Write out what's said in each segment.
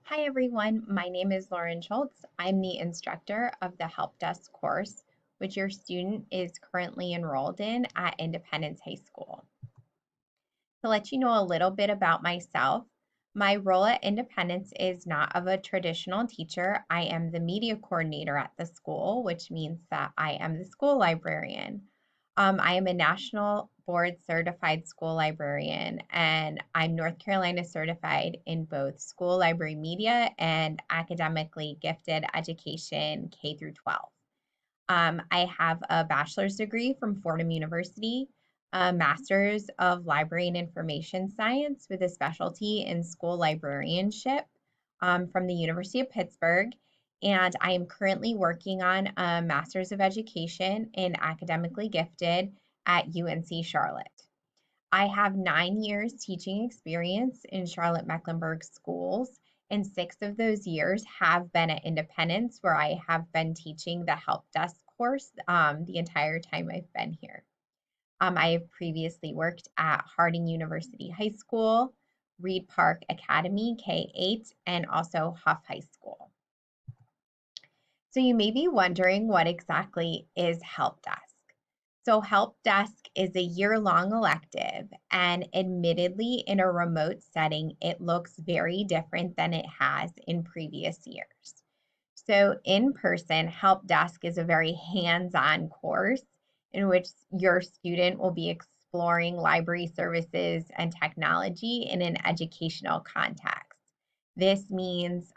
Hi everyone, my name is Lauren Schultz. I'm the instructor of the Help Desk course, which your student is currently enrolled in at Independence High School. To let you know a little bit about myself, my role at Independence is not of a traditional teacher. I am the media coordinator at the school, which means that I am the school librarian. I am a national board certified school librarian, and I'm North Carolina certified in both school library media and academically gifted education K through 12. I have a bachelor's degree from Fordham University, a master's of library and information science with a specialty in school librarianship from the University of Pittsburgh. And I am currently working on a master's of education in academically gifted at UNC Charlotte. I have 9 years teaching experience in Charlotte Mecklenburg schools, and 6 of those years have been at Independence, where I have been teaching the help desk course the entire time I've been here. I have previously worked at Harding University High School, Reed Park Academy K-8, and also Huff High School. So you may be wondering, what exactly is help desk? So help desk is a year-long elective, and admittedly, in a remote setting, it looks very different than it has in previous years. So in person, help desk is a very hands-on course in which your student will be exploring library services and technology in an educational context. This means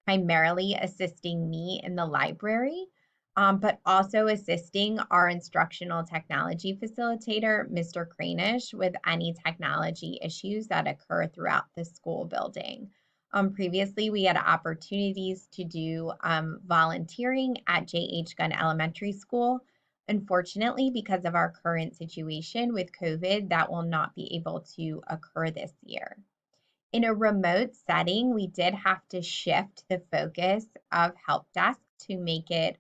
primarily assisting me in the library, but also assisting our instructional technology facilitator, Mr. Cranish, with any technology issues that occur throughout the school building. Previously, we had opportunities to do volunteering at J.H. Gunn Elementary School. Unfortunately, because of our current situation with COVID, that will not be able to occur this year. In a remote setting, we did have to shift the focus of help desk to make it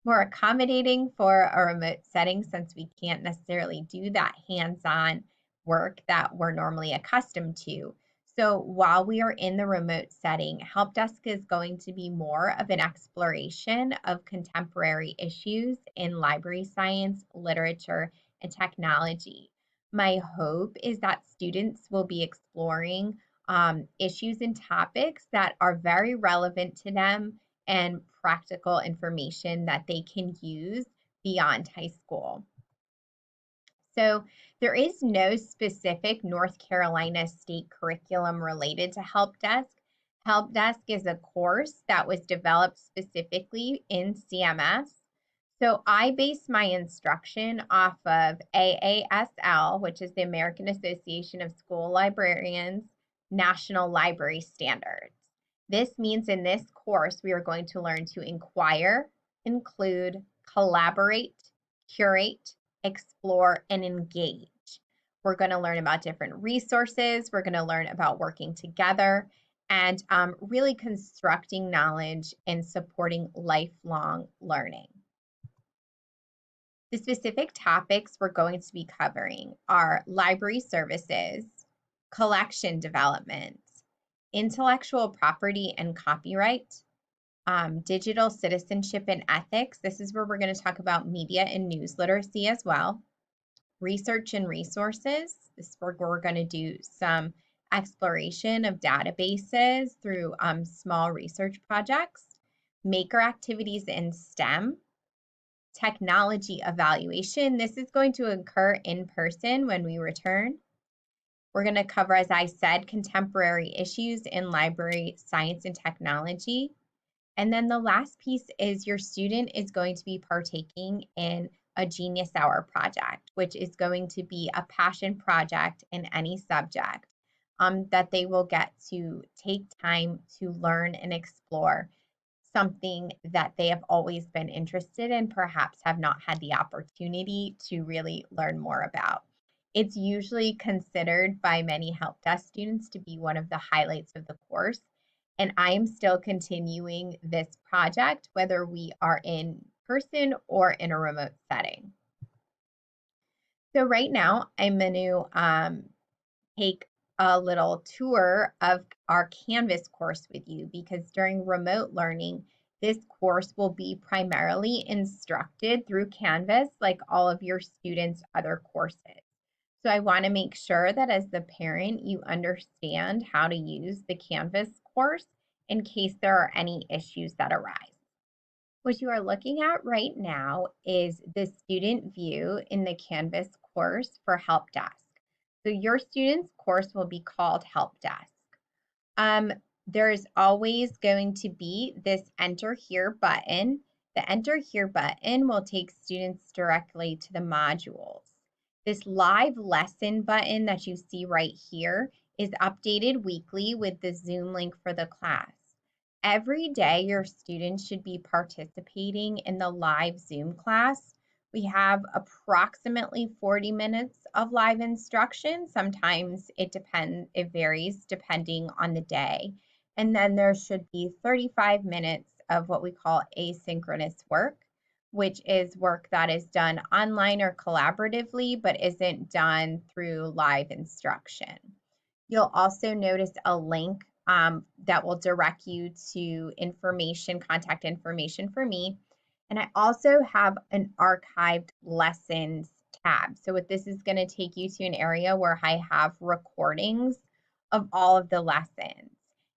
more accommodating for a remote setting, since we can't necessarily do that hands-on work that we're normally accustomed to. So while we are in the remote setting, help desk is going to be more of an exploration of contemporary issues in library science, literature, and technology. My hope is that students will be exploring issues and topics that are very relevant to them and practical information that they can use beyond high school. So there is no specific North Carolina state curriculum related to help desk. Help desk is a course that was developed specifically in CMS. So I base my instruction off of AASL, which is the American Association of School Librarians, National Library Standards. This means in this course, we are going to learn to inquire, include, collaborate, curate, explore, and engage. We're going to learn about different resources. We're going to learn about working together and really constructing knowledge and supporting lifelong learning. The specific topics we're going to be covering are library services, collection development, intellectual property and copyright, digital citizenship and ethics. This is where we're going to talk about media and news literacy as well. Research and resources. This is where we're going to do some exploration of databases through small research projects. Maker activities in STEM. Technology evaluation. This is going to occur in person when we return. We're going to cover, as I said, contemporary issues in library science and technology. And then the last piece is your student is going to be partaking in a Genius Hour project, which is going to be a passion project in any subject that they will get to take time to learn and explore something that they have always been interested in, perhaps have not had the opportunity to really learn more about. It's usually considered by many help desk students to be one of the highlights of the course. And I am still continuing this project, whether we are in person or in a remote setting. So right now, I'm going to take a little tour of our Canvas course with you because during remote learning, this course will be primarily instructed through Canvas like all of your students' other courses. So I want to make sure that as the parent, you understand how to use the Canvas course in case there are any issues that arise. What you are looking at right now is the student view in the Canvas course for Help Desk. So your student's course will be called Help Desk. There's always going to be this Enter Here button. The Enter Here button will take students directly to the modules. This live lesson button that you see right here is updated weekly with the Zoom link for the class. Every day, your students should be participating in the live Zoom class. We have approximately 40 minutes of live instruction. Sometimes it varies depending on the day. And then there should be 35 minutes of what we call asynchronous work, which is work that is done online or collaboratively, but isn't done through live instruction. You'll also notice a link that will direct you to contact information for me. And I also have an archived lessons tab. So what this is going to take you to an area where I have recordings of all of the lessons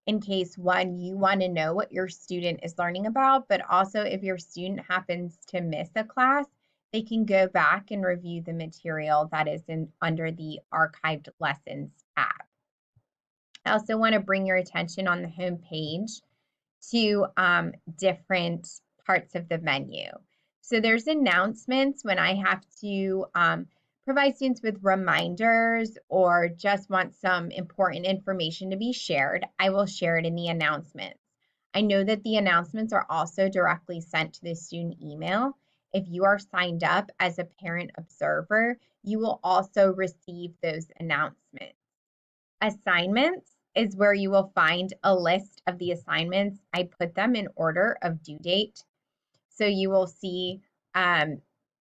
in case one, you want to know what your student is learning about, but also if your student happens to miss a class, they can go back and review the material that is under the archived lessons tab. I also want to bring your attention on the home page to different parts of the menu. So there's announcements when I have to provide students with reminders or just want some important information to be shared. I will share it in the announcements. I know that the announcements are also directly sent to the student email. If you are signed up as a parent observer, you will also receive those announcements. Assignments is where you will find a list of the assignments. I put them in order of due date. So you will see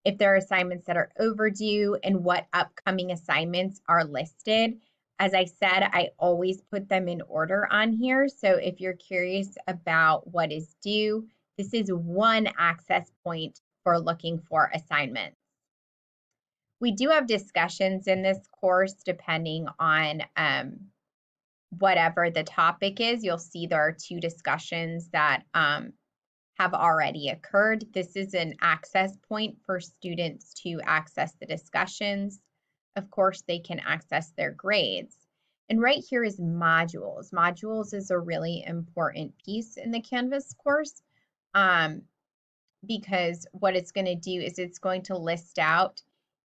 if there are assignments that are overdue and what upcoming assignments are listed. As I said, I always put them in order on here. So if you're curious about what is due, this is one access point for looking for assignments. We do have discussions in this course depending on whatever the topic is. You'll see there are 2 discussions that have already occurred. This is an access point for students to access the discussions. Of course, they can access their grades. And right here is modules. Modules is a really important piece in the Canvas course because what it's going to do is it's going to list out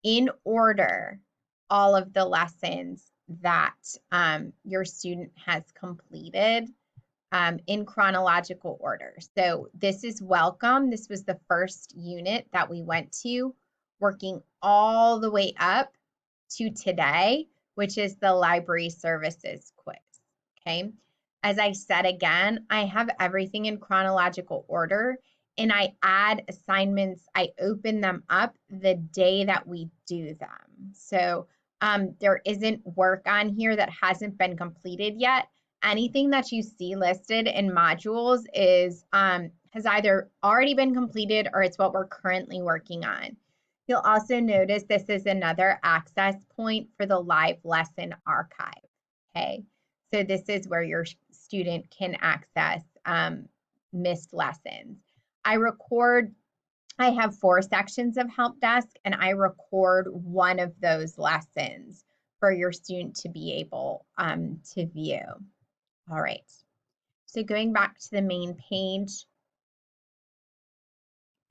in order all of the lessons that your student has completed in chronological order. So this is welcome. This was the first unit that we went to, working all the way up to today, which is the library services quiz. Okay. As I said again, I have everything in chronological order and I add assignments. I open them up the day that we do them. So there isn't work on here that hasn't been completed yet. Anything that you see listed in modules is has either already been completed or it's what we're currently working on. You'll also notice this is another access point for the live lesson archive. Okay, so this is where your student can access missed lessons. I have 4 sections of Help Desk and I record one of those lessons for your student to be able to view. All right, so going back to the main page,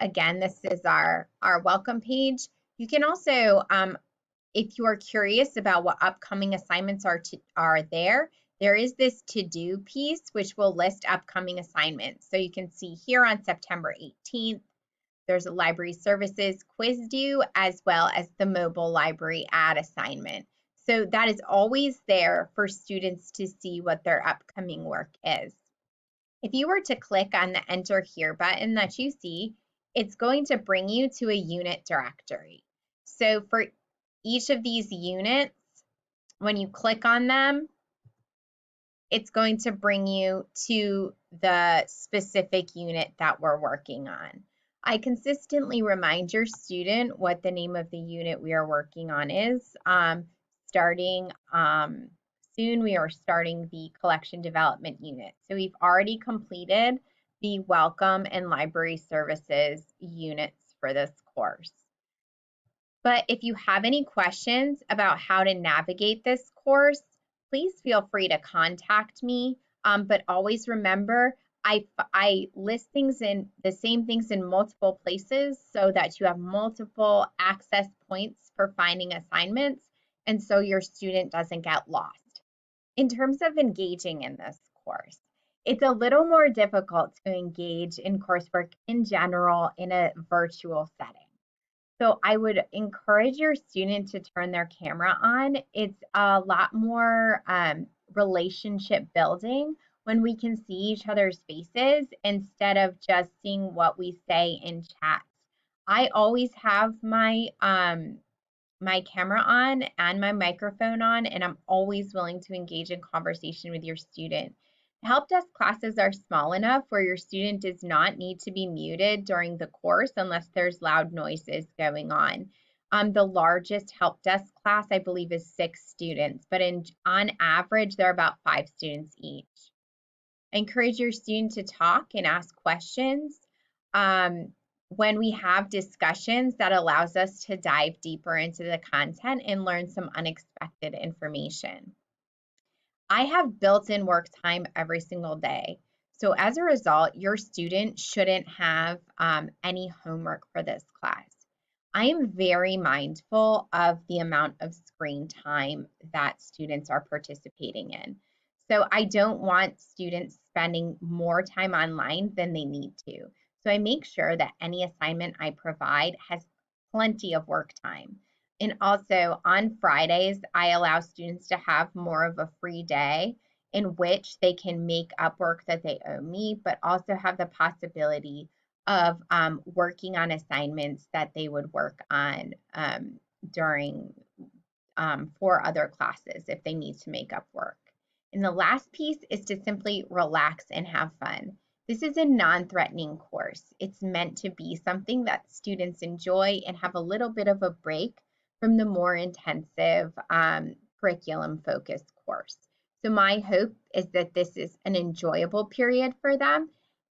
again, this is our welcome page. You can also, if you are curious about what upcoming assignments are there is this to-do piece, which will list upcoming assignments. So you can see here on September 18th, there's a library services quiz due, as well as the mobile library ad assignment. So that is always there for students to see what their upcoming work is. If you were to click on the Enter Here button that you see, it's going to bring you to a unit directory. So for each of these units, When you click on them, it's going to bring you to the specific unit that we're working on. I consistently remind your student what the name of the unit we are working on is. Starting soon, we are starting the collection development unit. So we've already completed the welcome and library services units for this course. But if you have any questions about how to navigate this course, please feel free to contact me. But always remember, I list things in the same things in multiple places so that you have multiple access points for finding assignments and so your student doesn't get lost. In terms of engaging in this course, it's a little more difficult to engage in coursework in general in a virtual setting. So I would encourage your student to turn their camera on. It's a lot more relationship building when we can see each other's faces instead of just seeing what we say in chats. I always have my camera on and my microphone on, and I'm always willing to engage in conversation with your student. Help desk classes are small enough where your student does not need to be muted during the course unless there's loud noises going on. The largest help desk class, I believe, is 6 students, but on average, there are about 5 students each. Encourage your student to talk and ask questions. When we have discussions, that allows us to dive deeper into the content and learn some unexpected information. I have built-in work time every single day. So as a result, your student shouldn't have any homework for this class. I am very mindful of the amount of screen time that students are participating in. So I don't want students spending more time online than they need to. So I make sure that any assignment I provide has plenty of work time. And also on Fridays, I allow students to have more of a free day in which they can make up work that they owe me, but also have the possibility of working on assignments that they would work on during for other classes if they need to make up work. And the last piece is to simply relax and have fun. This is a non-threatening course. It's meant to be something that students enjoy and have a little bit of a break from the more intensive curriculum-focused course. So my hope is that this is an enjoyable period for them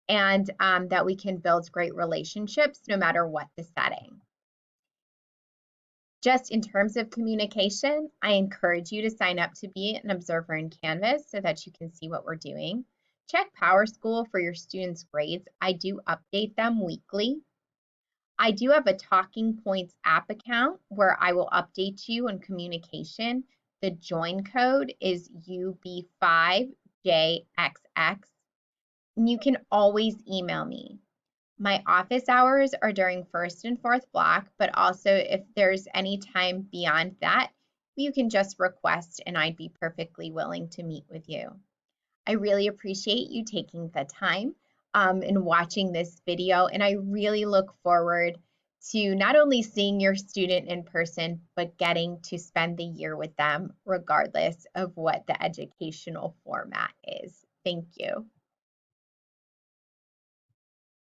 and that we can build great relationships no matter what the setting. Just in terms of communication, I encourage you to sign up to be an observer in Canvas so that you can see what we're doing. Check PowerSchool for your students' grades. I do update them weekly. I do have a Talking Points app account where I will update you on communication. The join code is UB5JXX, and you can always email me. My office hours are during first and fourth block, but also if there's any time beyond that, you can just request and I'd be perfectly willing to meet with you. I really appreciate you taking the time and watching this video, and I really look forward to not only seeing your student in person, but getting to spend the year with them regardless of what the educational format is. Thank you.